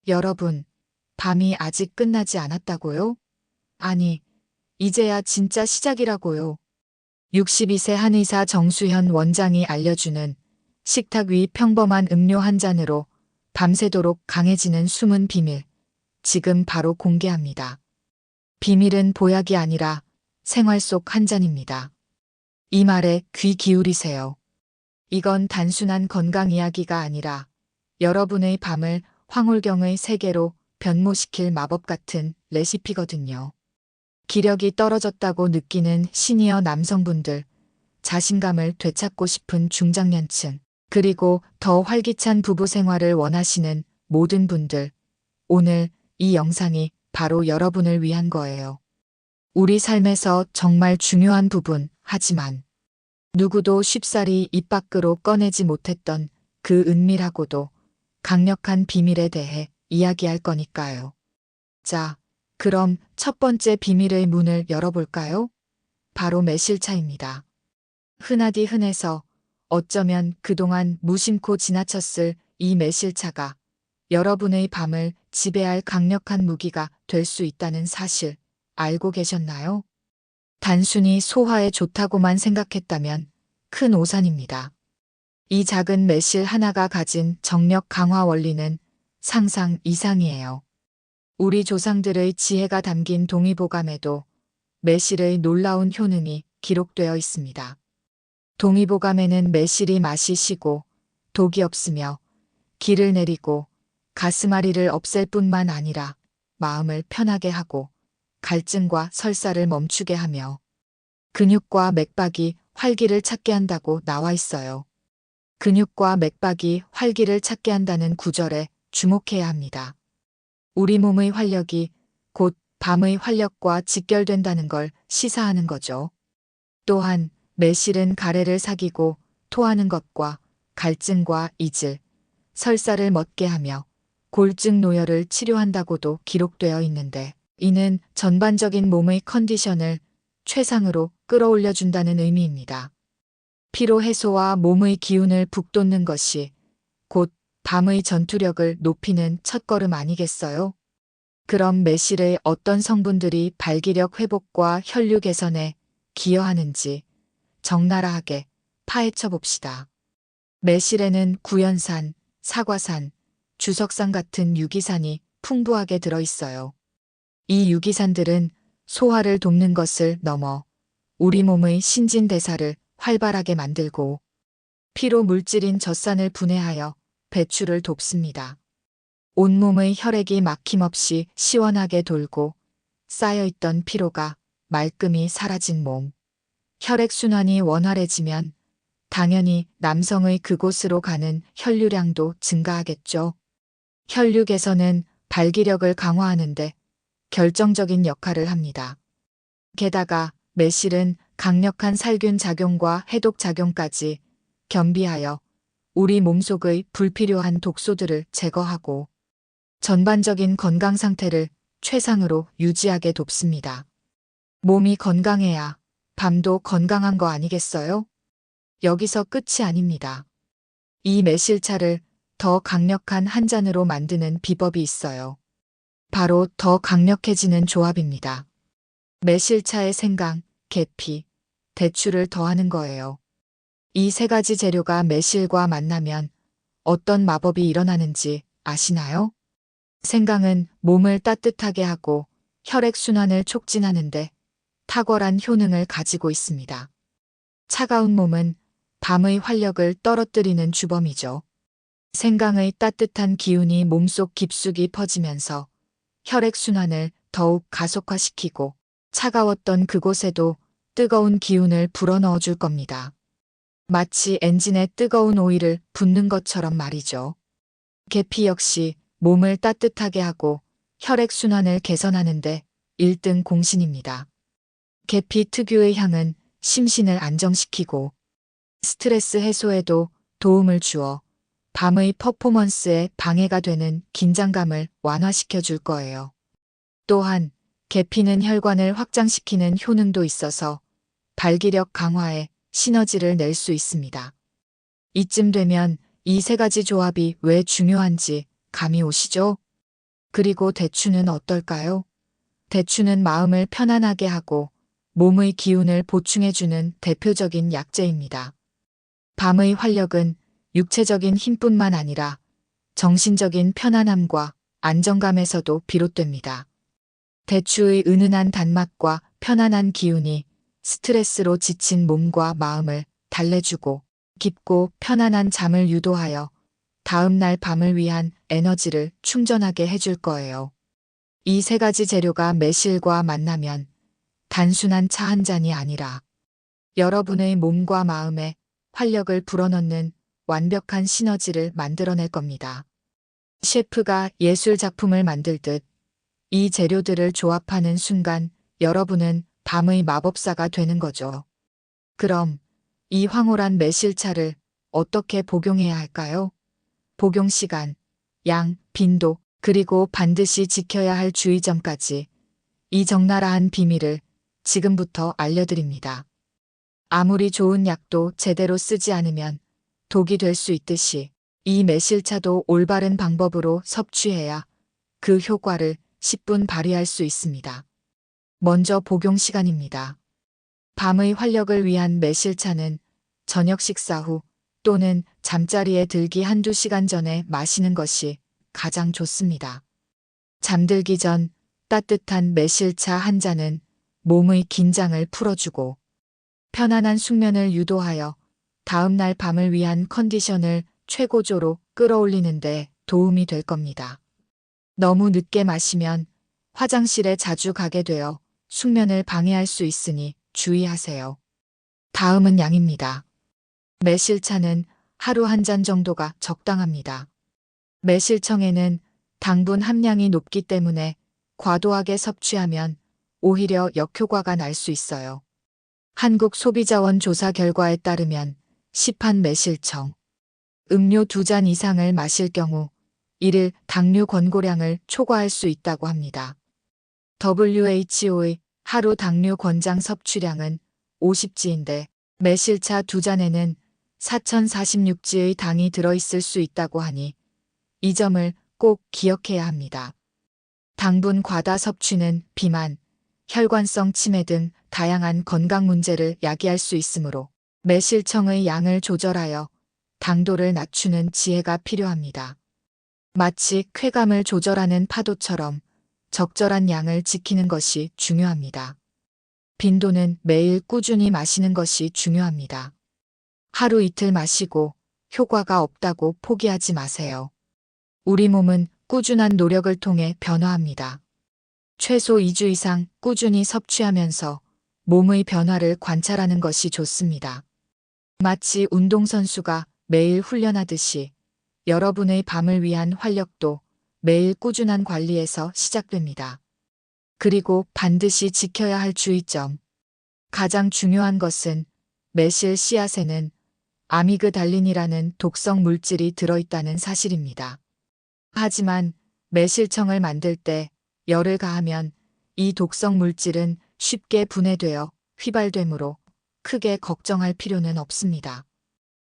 여러분, 밤이 아직 끝나지 않았다고요? 아니, 이제야 진짜 시작이라고요. 62세 한의사 정수현 원장이 알려주는 식탁 위 평범한 음료 한 잔으로 밤새도록 강해지는 숨은 비밀. 지금 바로 공개합니다. 비밀은 보약이 아니라 생활 속 한 잔입니다. 이 말에 귀 기울이세요. 이건 단순한 건강 이야기가 아니라 여러분의 밤을 황홀경의 세계로 변모시킬 마법 같은 레시피거든요. 기력이 떨어졌다고 느끼는 시니어 남성분들, 자신감을 되찾고 싶은 중장년층, 그리고 더 활기찬 부부 생활을 원하시는 모든 분들, 오늘 이 영상이 바로 여러분을 위한 거예요. 우리 삶에서 정말 중요한 부분, 하지만 누구도 쉽사리 입 밖으로 꺼내지 못했던 그 은밀하고도 강력한 비밀에 대해 이야기할 거니까요. 자, 그럼 첫 번째 비밀의 문을 열어볼까요? 바로 매실차입니다. 흔하디 흔해서 어쩌면 그동안 무심코 지나쳤을 이 매실차가 여러분의 밤을 지배할 강력한 무기가 될 수 있다는 사실 알고 계셨나요? 단순히 소화에 좋다고만 생각했다면 큰 오산입니다. 이 작은 매실 하나가 가진 정력 강화 원리는 상상 이상이에요. 우리 조상들의 지혜가 담긴 동의보감에도 매실의 놀라운 효능이 기록되어 있습니다. 동의보감에는 매실이 맛이 시고 독이 없으며 기를 내리고 가스마리를 없앨 뿐만 아니라 마음을 편하게 하고 갈증과 설사를 멈추게 하며 근육과 맥박이 활기를 찾게 한다고 나와 있어요. 근육과 맥박이 활기를 찾게 한다는 구절에 주목해야 합니다. 우리 몸의 활력이 곧 밤의 활력과 직결된다는 걸 시사하는 거죠. 또한 매실은 가래를삭이고 토하는 것과 갈증과 이질, 설사를 멎게 하며 골증 노열을 치료한다고도 기록되어 있는데 이는 전반적인 몸의 컨디션을 최상으로 끌어올려준다는 의미입니다. 피로 해소와 몸의 기운을 북돋는 것이 곧 밤의 전투력을 높이는 첫걸음 아니겠어요? 그럼 매실의 어떤 성분들이 발기력 회복과 혈류 개선에 기여하는지 적나라하게 파헤쳐 봅시다. 매실에는 구연산, 사과산, 주석산 같은 유기산이 풍부하게 들어있어요. 이 유기산들은 소화를 돕는 것을 넘어 우리 몸의 신진대사를 활발하게 만들고 피로 물질인 젖산을 분해하여 배출을 돕습니다. 온몸의 혈액이 막힘없이 시원하게 돌고 쌓여있던 피로가 말끔히 사라진 몸. 혈액순환이 원활해지면 당연히 남성의 그곳으로 가는 혈류량도 증가하겠죠. 혈류 개선은 발기력을 강화하는데 결정적인 역할을 합니다. 게다가 매실은 강력한 살균 작용과 해독 작용까지 겸비하여 우리 몸속의 불필요한 독소들을 제거하고 전반적인 건강 상태를 최상으로 유지하게 돕습니다. 몸이 건강해야 밤도 건강한 거 아니겠어요? 여기서 끝이 아닙니다. 이 매실차를 더 강력한 한 잔으로 만드는 비법이 있어요. 바로 더 강력해지는 조합입니다. 매실차에 생강, 계피, 대추를 더하는 거예요. 이 세 가지 재료가 매실과 만나면 어떤 마법이 일어나는지 아시나요? 생강은 몸을 따뜻하게 하고 혈액순환을 촉진하는데 탁월한 효능을 가지고 있습니다. 차가운 몸은 밤의 활력을 떨어뜨리는 주범이죠. 생강의 따뜻한 기운이 몸속 깊숙이 퍼지면서 혈액순환을 더욱 가속화시키고 차가웠던 그곳에도 뜨거운 기운을 불어넣어 줄 겁니다. 마치 엔진에 뜨거운 오일을 붓는 것처럼 말이죠. 계피 역시 몸을 따뜻하게 하고 혈액순환을 개선하는데 1등 공신입니다. 계피 특유의 향은 심신을 안정시키고 스트레스 해소에도 도움을 주어 밤의 퍼포먼스에 방해가 되는 긴장감을 완화시켜 줄 거예요. 또한 계피는 혈관을 확장시키는 효능도 있어서 발기력 강화에 시너지를 낼 수 있습니다. 이쯤 되면 이 세 가지 조합이 왜 중요한지 감이 오시죠? 그리고 대추는 어떨까요? 대추는 마음을 편안하게 하고 몸의 기운을 보충해주는 대표적인 약재입니다. 밤의 활력은 육체적인 힘뿐만 아니라 정신적인 편안함과 안정감에서도 비롯됩니다. 대추의 은은한 단맛과 편안한 기운이 스트레스로 지친 몸과 마음을 달래주고 깊고 편안한 잠을 유도하여 다음 날 밤을 위한 에너지를 충전하게 해줄 거예요. 이 세 가지 재료가 매실과 만나면 단순한 차 한 잔이 아니라 여러분의 몸과 마음에 활력을 불어넣는 완벽한 시너지를 만들어낼 겁니다. 셰프가 예술 작품을 만들듯 이 재료들을 조합하는 순간 여러분은 밤의 마법사가 되는 거죠. 그럼 이 황홀한 매실차를 어떻게 복용해야 할까요? 복용 시간, 양, 빈도, 그리고 반드시 지켜야 할 주의점까지 이 적나라한 비밀을 지금부터 알려드립니다. 아무리 좋은 약도 제대로 쓰지 않으면 독이 될 수 있듯이 이 매실차도 올바른 방법으로 섭취해야 그 효과를 10분 발휘할 수 있습니다. 먼저 복용 시간입니다. 밤의 활력을 위한 매실차는 저녁 식사 후 또는 잠자리에 들기 한두 시간 전에 마시는 것이 가장 좋습니다. 잠들기 전 따뜻한 매실차 한 잔은 몸의 긴장을 풀어주고 편안한 숙면을 유도하여 다음날 밤을 위한 컨디션을 최고조로 끌어올리는 데 도움이 될 겁니다. 너무 늦게 마시면 화장실에 자주 가게 되어 숙면을 방해할 수 있으니 주의하세요. 다음은 양입니다. 매실차는 하루 한 잔 정도가 적당합니다. 매실청에는 당분 함량이 높기 때문에 과도하게 섭취하면 오히려 역효과가 날 수 있어요. 한국소비자원 조사 결과에 따르면 시판 매실청, 음료 2잔 이상을 마실 경우 1일 당류 권고량을 초과할 수 있다고 합니다. WHO의 하루 당류 권장 섭취량은 50지인데 매실차 2잔에는 4046지의 당이 들어있을 수 있다고 하니 이 점을 꼭 기억해야 합니다. 당분 과다 섭취는 비만, 혈관성 치매 등 다양한 건강 문제를 야기할 수 있으므로 매실청의 양을 조절하여 당도를 낮추는 지혜가 필요합니다. 마치 쾌감을 조절하는 파도처럼 적절한 양을 지키는 것이 중요합니다. 빈도는 매일 꾸준히 마시는 것이 중요합니다. 하루 이틀 마시고 효과가 없다고 포기하지 마세요. 우리 몸은 꾸준한 노력을 통해 변화합니다. 최소 2주 이상 꾸준히 섭취하면서 몸의 변화를 관찰하는 것이 좋습니다. 마치 운동선수가 매일 훈련하듯이 여러분의 밤을 위한 활력도 매일 꾸준한 관리에서 시작됩니다. 그리고 반드시 지켜야 할 주의점. 가장 중요한 것은 매실 씨앗에는 아미그달린이라는 독성 물질이 들어있다는 사실입니다. 하지만 매실청을 만들 때 열을 가하면 이 독성 물질은 쉽게 분해되어 휘발되므로 크게 걱정할 필요는 없습니다.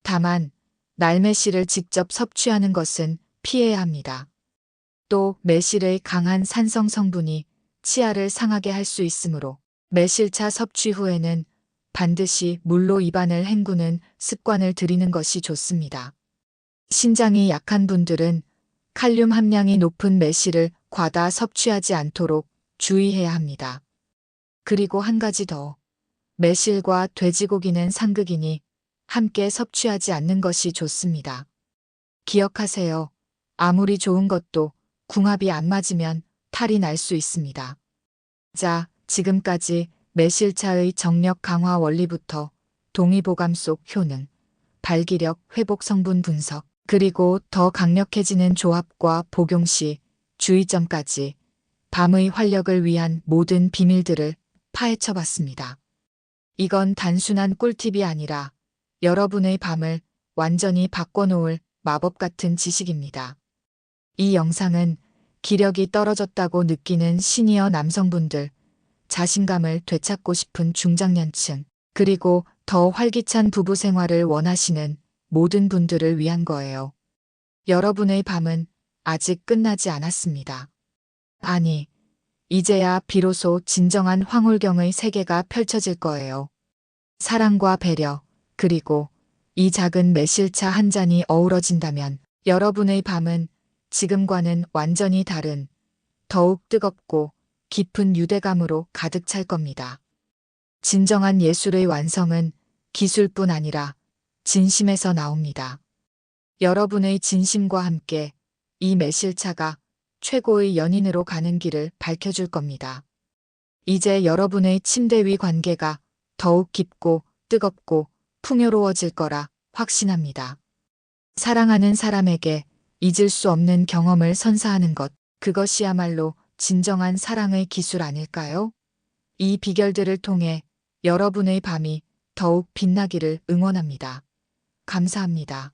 다만 날매실을 직접 섭취하는 것은 피해야 합니다. 또 매실의 강한 산성 성분이 치아를 상하게 할 수 있으므로 매실차 섭취 후에는 반드시 물로 입안을 헹구는 습관을 들이는 것이 좋습니다. 신장이 약한 분들은 칼륨 함량이 높은 매실을 과다 섭취하지 않도록 주의해야 합니다. 그리고 한 가지 더. 매실과 돼지고기는 상극이니 함께 섭취하지 않는 것이 좋습니다. 기억하세요. 아무리 좋은 것도 궁합이 안 맞으면 탈이 날 수 있습니다. 자, 지금까지 매실차의 정력 강화 원리부터 동의보감 속 효능, 발기력 회복 성분 분석, 그리고 더 강력해지는 조합과 복용 시 주의점까지 밤의 활력을 위한 모든 비밀들을 파헤쳐 봤습니다. 이건 단순한 꿀팁이 아니라 여러분의 밤을 완전히 바꿔놓을 마법 같은 지식입니다. 이 영상은 기력이 떨어졌다고 느끼는 시니어 남성분들, 자신감을 되찾고 싶은 중장년층, 그리고 더 활기찬 부부 생활을 원하시는 모든 분들을 위한 거예요. 여러분의 밤은 아직 끝나지 않았습니다. 아니, 이제야 비로소 진정한 황홀경의 세계가 펼쳐질 거예요. 사랑과 배려, 그리고 이 작은 매실차 한 잔이 어우러진다면 여러분의 밤은 지금과는 완전히 다른, 더욱 뜨겁고 깊은 유대감으로 가득 찰 겁니다. 진정한 예술의 완성은 기술뿐 아니라 진심에서 나옵니다. 여러분의 진심과 함께 이 매실차가 최고의 연인으로 가는 길을 밝혀줄 겁니다. 이제 여러분의 침대 위 관계가 더욱 깊고 뜨겁고 풍요로워질 거라 확신합니다. 사랑하는 사람에게 잊을 수 없는 경험을 선사하는 것, 그것이야말로 진정한 사랑의 기술 아닐까요? 이 비결들을 통해 여러분의 밤이 더욱 빛나기를 응원합니다. 감사합니다.